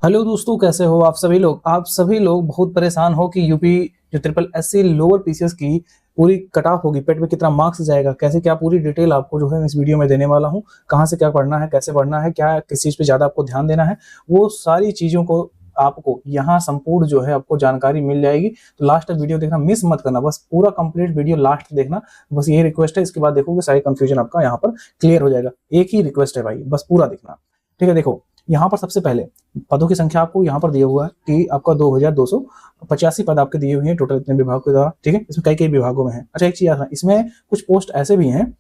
Hello दोस्तों, कैसे हो आप सभी लोग बहुत परेशान हो कि यूपी जो ट्रिपल एससी लोअर पीसीएस की पूरी कट ऑफ होगी, पेट में कितना मार्क्स जाएगा, कैसे क्या पूरी डिटेल आपको जो है इस वीडियो में देने वाला हूँ। कहाँ से क्या पढ़ना है, कैसे पढ़ना है, क्या किस चीज़ पे ज़्यादा आपको ध्यान देना है, वो सारी चीज़ों को आपको यहाँ संपूर्ण जो है आपको जानकारी मिल जाएगी। तो लास्ट तक वीडियो देखना, मिस मत करना, बस पूरा कंप्लीट वीडियो लास्ट देखना। बस ये रिक्वेस्ट है, इसके बाद देखोगे सारी कंफ्यूजन आपका यहाँ पर क्लियर हो जाएगा। एक ही रिक्वेस्ट है भाई, बस पूरा देखना। ठीक है, देखो यहाँ पर सबसे पहले पदों की संख्या आपको यहाँ पर दिया हुआ है कि आपका 2285 पद आपके दिए हुए हैं टोटल इतने विभाग के द्वारा। ठीक है, इसमें कई कई विभागों में है। अच्छा, एक चीज याद रखना, इसमें कुछ पोस्ट ऐसे भी हैं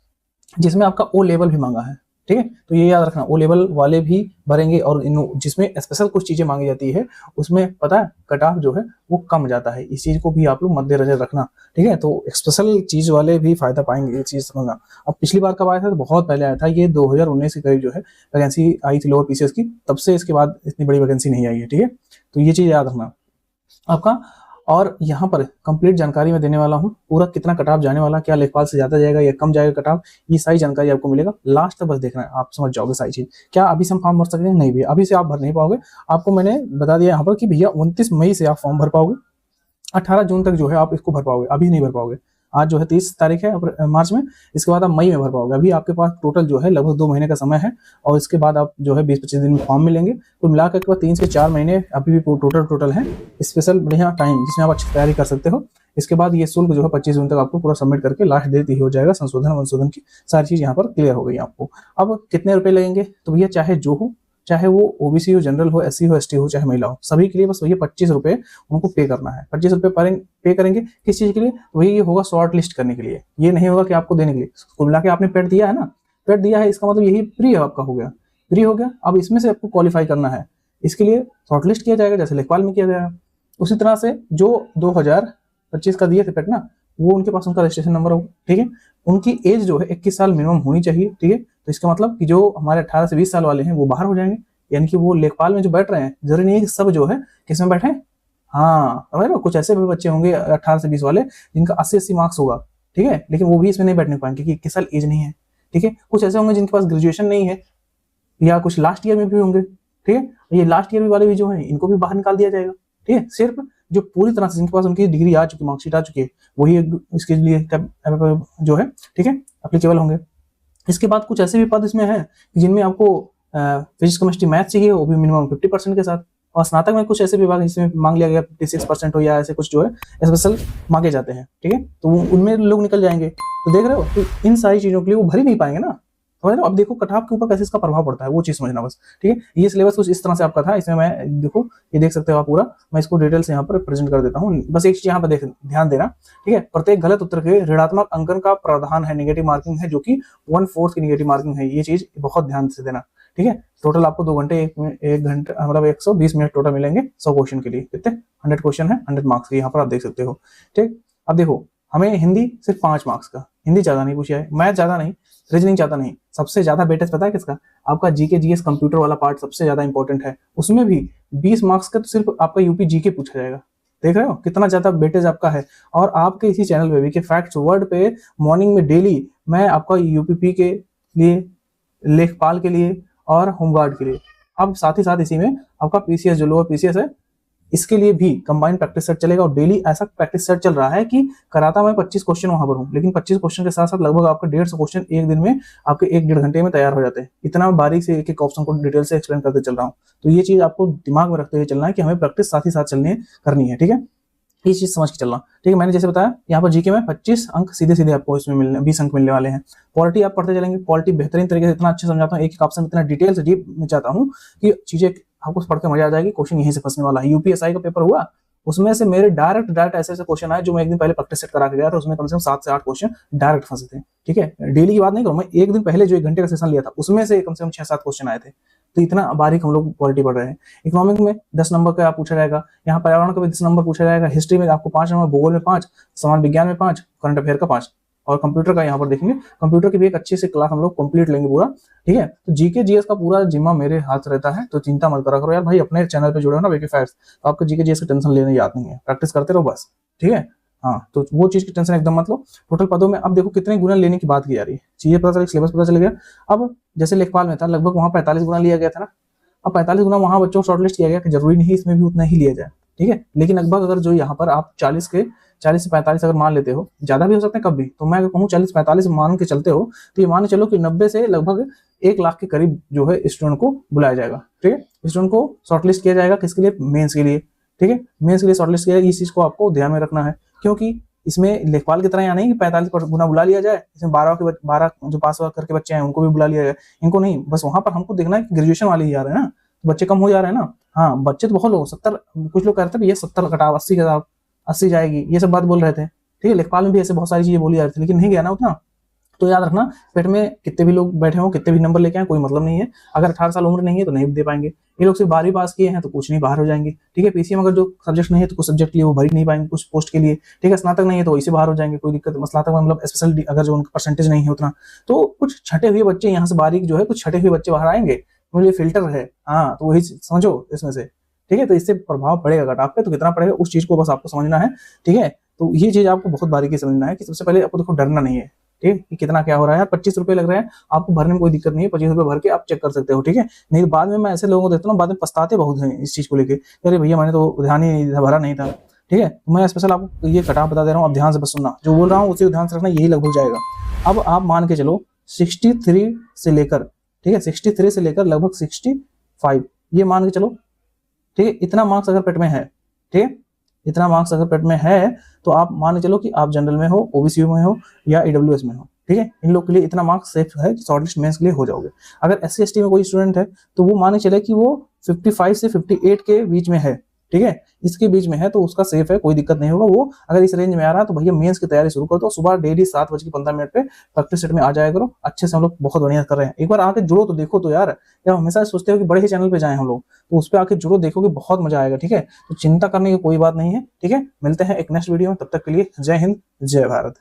जिसमें आपका ओ लेवल भी मांगा है। ठीक है, तो ये याद रखना, ओ लेवल वाले भी भरेंगे और इन जिसमें स्पेशल कुछ चीजें मांगी जाती है उसमें पता है कट ऑफ जो है वो कम जाता है। इस चीज को भी आप लोग मद्देनजर रखना। ठीक है, तो स्पेशल चीज वाले भी फायदा पाएंगे, ये चीज समझना। अब पिछली बार कब आया था, तो बहुत पहले आया था, ये 2019 के करीब जो है वैकेंसी आई थी लोअर पीसीएस की, तब से इसके बाद इतनी बड़ी वैकेंसी नहीं आई है। ठीक है, तो ये चीज याद रखना आपका। और यहाँ पर कंप्लीट जानकारी मैं देने वाला हूँ, पूरा कितना कट ऑफ जाने वाला, क्या लेखपाल से ज्यादा जाएगा या कम जाएगा कट ऑफ, ये सारी जानकारी आपको मिलेगा। लास्ट तक बस देखना है, आप समझ जाओगे सारी चीज। क्या अभी से हम फॉर्म भर सकते हैं? नहीं भैया, अभी से आप भर नहीं पाओगे। आपको मैंने बता दिया यहाँ पर कि भैया 29 मई से आप फॉर्म भर पाओगे, 18 जून तक जो है आप इसको भर पाओगे, अभी नहीं भर पाओगे। आज जो है 30 तारीख है मार्च में, इसके बाद आप मई में भर पाओगे। अभी आपके पास टोटल जो है लगभग 2 महीने का समय है, और इसके बाद आप जो है 20-25 दिन में फॉर्म मिलेंगे। तो मिलाकर के बाद 3 से 4 महीने अभी भी टोटल है, स्पेशल बढ़िया टाइम जिसमें आप अच्छी तैयारी कर सकते हो। इसके बाद ये शुल्क जो है 25 जून तक आपको पूरा सबमिट करके लास्ट डेट ही हो जाएगा। संशोधन की सारी चीज यहाँ पर क्लियर हो गई आपको। अब कितने रुपए लगेंगे, तो भैया चाहे जो हो, चाहे वो ओबीसी हो, जनरल हो, एससी हो, एसटी हो, चाहे महिला हो, सभी के लिए बस वही 25 रुपए उनको पे करना है। 25 रुपए पे करेंगे किस चीज के लिए, तो वही ये होगा शॉर्ट लिस्ट करने के लिए, ये नहीं होगा कि आपको देने के लिए। कुल मिला के आपने पेड दिया है ना, पेड दिया है, इसका मतलब यही फ्री आपका हो गया, फ्री हो गया। अब इसमें से आपको क्वालिफाई करना है, इसके लिए शॉर्ट लिस्ट किया जाएगा, जैसे लेखपाल में किया गया है। उसी तरह से जो 2025 का दिए थे पेड ना, वो उनके पास उनका रजिस्ट्रेशन नंबर होगा। ठीक है, उनकी एज जो है 21 साल मिनिमम होनी चाहिए। ठीक है, तो इसका मतलब कि जो हमारे 18 से 20 साल वाले हैं वो बाहर हो जाएंगे, यानी कि वो लेखपाल में जो बैठ रहे हैं, जरूरी नहीं है कि सब जो है किसमें बैठे। हाँ, समझ रहे हो, कुछ ऐसे भी बच्चे होंगे 18 से 20 वाले जिनका 80-80 मार्क्स होगा। ठीक है, लेकिन वो भी इसमें नहीं बैठने पाएंगे क्योंकि 21 साल एज नहीं है। ठीक है, कुछ ऐसे होंगे जिनके पास ग्रेजुएशन नहीं है, या कुछ लास्ट ईयर में भी होंगे। ठीक है, ये लास्ट ईयर वाले भी जो है इनको भी बाहर निकाल दिया जाएगा। ठीक है, सिर्फ जो पूरी तरह से जिनके पास उनकी डिग्री आ चुकी, मार्कशीट आ चुकी है, वही इसके लिए जो है ठीक है एप्लीकेबल होंगे। इसके बाद कुछ ऐसे भी पद इसमें है जिनमें आपको फिजिक्स केमिस्ट्री मैथ चाहिए, वो भी मिनिमम 50% के साथ। और स्नातक में कुछ ऐसे विभाग जिसमें मांग लिया गया 56% हो, या ऐसे कुछ जो है स्पेशल मांगे जाते हैं। ठीक है, तो उनमें लोग निकल जाएंगे। तो देख रहे हो, तो इन सारी चीजों के लिए वो भर ही नहीं पाएंगे ना। समझ रहे हो, अब देखो कट ऑफ के ऊपर कैसे इसका प्रभाव पड़ता है, वो चीज समझना बस। ठीक है, ये सिलेबस कुछ इस तरह से आपका था। इसमें मैं देखो, ये देख सकते हो आप पूरा, मैं इसको डिटेल से यहाँ पर प्रेजेंट कर देता हूँ। बस एक चीज यहाँ पर ध्यान देना। ठीक है, प्रत्येक गलत उत्तर के ऋणात्मक अंकन का प्रावधान है, नेगेटिव मार्किंग है, जो कि 1/4 की नेगेटिव मार्किंग है। ये चीज बहुत ध्यान से देना। ठीक है, टोटल आपको 2 घंटे 1 घंटा मतलब 120 मिनट टोटल मिलेंगे 100 क्वेश्चन के लिए। कितने 100 क्वेश्चन है, 100 मार्क्स के, यहाँ पर आप देख सकते हो। ठीक, अब देखो, हमें हिंदी सिर्फ 5 मार्क्स का, हिंदी ज्यादा नहीं पूछा है, मैथ ज्यादा नहीं, रीजनिंग ज्यादा नहीं, सबसे ज्यादा वेटेज पता है किसका? आपका जीके जीएस कंप्यूटर वाला पार्ट सबसे ज्यादा इंपॉर्टेंट है। उसमें भी 20 मार्क्स का तो सिर्फ आपका यूपी जीके पूछा जाएगा। देख रहे हो कितना ज्यादा वेटेज आपका है। और आपके इसी चैनल पे भी के फैक्ट्स वर्ड पे मॉर्निंग में डेली मैं आपका यूपीपी के लिए, लेखपाल के लिए और होमगार्ड के लिए, अब साथ ही साथ इसी में आपका पीसीएस जो लोअर पीसीएस है इसके लिए भी कंबाइंड प्रैक्टिस सेट चलेगा। और डेली ऐसा प्रैक्टिस सेट चल रहा है कि कराता मैं 25 क्वेश्चन वहां पर हूँ, लेकिन 25 क्वेश्चन के साथ साथ लगभग आपका 150 क्वेश्चन एक दिन में आपके 1-1.5 घंटे में तैयार हो जाते हैं। इतना बारीक से एक एक ऑप्शन को डिटेल से एक्सप्लेन करते चल रहा हूँ। तो ये चीज आपको दिमाग में रखते हुए चलना है कि हमें प्रैक्टिस साथ ही साथ करनी है। ठीक है, ये चीज समझ के चलना। ठीक है, मैंने जैसे बताया यहाँ पर जीके में 25 अंक सीधे सीधे आपको इसमें मिलने, 20 अंक मिलने वाले हैं। पॉलिटी आप पढ़ते चलेंगे, पॉलिटी बेहतरीन तरीके से इतना अच्छे समझाता हूँ, एक एक ऑप्शन इतना डिटेल से डीप में चाहता हूँ कि चीजें आपको पढ़ के मजा आ जाएगी। क्वेश्चन यहीं से फंसने वाला है। यूपीएसआई का पेपर हुआ, उसमें से मेरे डायरेक्ट ऐसे क्वेश्चन आए जो मैं एक दिन पहले प्रैक्टिस सेट करा के गया था, उसमें कम से कम 7 से 8 क्वेश्चन डायरेक्ट फंसे थे। ठीक है, डेली की बात नहीं करूँ मैं, एक दिन पहले जो 1 घंटे का सेशन लिया था उसमें से कम 6-7 क्वेश्चन आए थे। तो इतना बारीक हम लोग पॉलिटी पढ़ रहे हैं। इकोनॉमिक में 10 नंबर का पूछा जाएगा, यहाँ पर्यावरण का भी 10 नंबर पूछा जाएगा, हिस्ट्री में आपको 5 नंबर, भूगोल में 5, समाज विज्ञान में 5, करंट अफेयर का 5, और कंप्यूटर का यहाँ पर देखेंगे। कंप्यूटर की भी एक अच्छी से क्लास हम लोग कंप्लीट लेंगे पूरा। ठीक है, तो जीके जीएस का पूरा जिम्मा मेरे हाथ रहता है, तो चिंता मत करा करो यार भाई, अपने चैनल पे जुड़े हो ना बेके फैक्ट्स, तो आपको जीके जीएस की टेंशन लेने याद नहीं है, प्रैक्टिस करते रहो बस। ठीक है, हाँ, तो वो चीज की टेंशन एकदम मत लो। टोटल पदों में अब देखो कितने गुना लेने की बात की जा रही है, चीजें पता चल, सिलेबस पता चल गया। अब जैसे लेखपाल में था लगभग वहां 45 गुना लिया गया था ना, अब 45 गुना वहां बच्चों को शॉर्टलिस्ट किया गया कि जरूरी नहीं इसमें भी उतना ही लिया जाए, ठीक है। लेकिन लगभग अगर जो यहाँ पर आप 40 से 45 अगर मान लेते हो, ज्यादा भी हो सकते हैं कब भी, तो मैं अगर कहूँ 40-45 मान के चलते हो तो ये मान के चलो कि 90 से लगभग 1 लाख के करीब जो है स्टूडेंट को बुलाया जाएगा, ठीक है। स्टूडेंट को शॉर्टलिस्ट किया जाएगा किसके लिए, मेंस के लिए, ठीक है। मेंस के लिए शॉर्टलिस्ट किया, इस चीज को आपको ध्यान में रखना है, क्योंकि इसमें लेखपाल की तरह यहाँ नहीं कि 45 गुना बुला लिया जाए, इसमें 12 जो पास करके बच्चे हैं उनको भी बुला लिया जाए, इनको नहीं। बस वहां पर हमको देखना है कि ग्रेजुएशन वाले ही आ रहे हैं ना, तो बच्चे कम हो जा रहे हैं ना। हाँ बच्चे तो बहुत लोग 70, कुछ लोग कहते थे ये 70 कटाव 80 कटाव 80 जाएगी, ये सब बात बोल रहे थे, ठीक है। लेखपाल में भी ऐसे बहुत सारी चीजें बोली जा रही थी, लेकिन नहीं गया ना उतना। तो याद रखना, पेट में कितने भी लोग बैठे हों, कितने भी नंबर लेके आए, कोई मतलब नहीं है। अगर 18 साल उम्र नहीं है तो नहीं दे पाएंगे। ये लोग सिर्फ 12वीं पास किए हैं तो कुछ नहीं, बाहर हो जाएंगे, ठीक है। पीसीएम अगर जो सब्जेक्ट नहीं है तो कुछ सब्जेक्ट लिए वो भर ही नहीं पाएंगे कुछ पोस्ट के लिए, ठीक है। स्नातक नहीं है तो वैसे बाहर हो जाएंगे, कोई दिक्कत। स्नातक में मतलब स्पेशल अगर जो उनका परसेंटेज नहीं है उतना, तो कुछ छठे हुए बच्चे यहाँ से बारीक जो है कुछ छठे हुए बच्चे बाहर आएंगे, मुझे फिल्टर है। हाँ तो वही समझो इसमें से, ठीक है। तो इससे प्रभाव पड़ेगा कट ऑफ पे, तो कितना पड़ेगा उस चीज को बस आपको समझना है, ठीक है। तो ये चीज आपको बहुत बारीकी समझना है कि सबसे पहले आपको देखो डरना नहीं है, ठीक है, कि कितना क्या हो रहा है। यार 25 रुपए लग रहे हैं, आपको भरने में कोई दिक्कत नहीं है, 25 रुपए भर के आप चेक कर सकते हो, ठीक है। नहीं तो बाद में मैं ऐसे लोगों को देखता हूँ बाद में पछताते बहुत हैं इस चीज को लेके, अरे भैया मैंने तो ध्यान ही नहीं भरा नहीं था, ठीक है। तो मैं स्पेशल आपको ये कट ऑफ बता दे रहा हूँ, अब ध्यान से बस सुनना, जो बोल रहा हूँ उसी को ध्यान से रखना, यही लगभग जाएगा। अब आप मान के चलो 63 से लेकर, ठीक है, 63 से लेकर लगभग 65, ये मान के चलो, ठीक है। इतना मार्क्स अगर पेट में है, ठीक है, इतना मार्क्स अगर पेट में है तो आप मान के चलो कि आप जनरल में हो, ओबीसी में हो या ईडब्ल्यूएस में हो, ठीक है। इन लोग के लिए इतना मार्क्स सेफ है कि शॉर्टलिस्ट मेंस के लिए हो जाओगे। अगर एससी एसटी में कोई स्टूडेंट है तो वो मान के चले कि वो 55 से 58 के बीच में है, ठीक है, इसके बीच में है तो उसका सेफ है, कोई दिक्कत नहीं होगा। वो अगर इस रेंज में आ रहा है तो भैया मेंस की तैयारी शुरू कर दो। सुबह डेली 7:15 पे प्रैक्टिस सेट में आ जाया करो, अच्छे से हम लोग बहुत बढ़िया कर रहे हैं। एक बार आके जुड़ो तो देखो तो यार, जब हमेशा सोचते हो कि बड़े ही चैनल पे जाए हम लोग, तो उस पर आके जुड़ो, देखोगे बहुत मजा आएगा, ठीक है। तो चिंता करने की कोई बात नहीं है, ठीक है। मिलते हैं एक नेक्स्ट वीडियो में, तब तक के लिए जय हिंद जय भारत।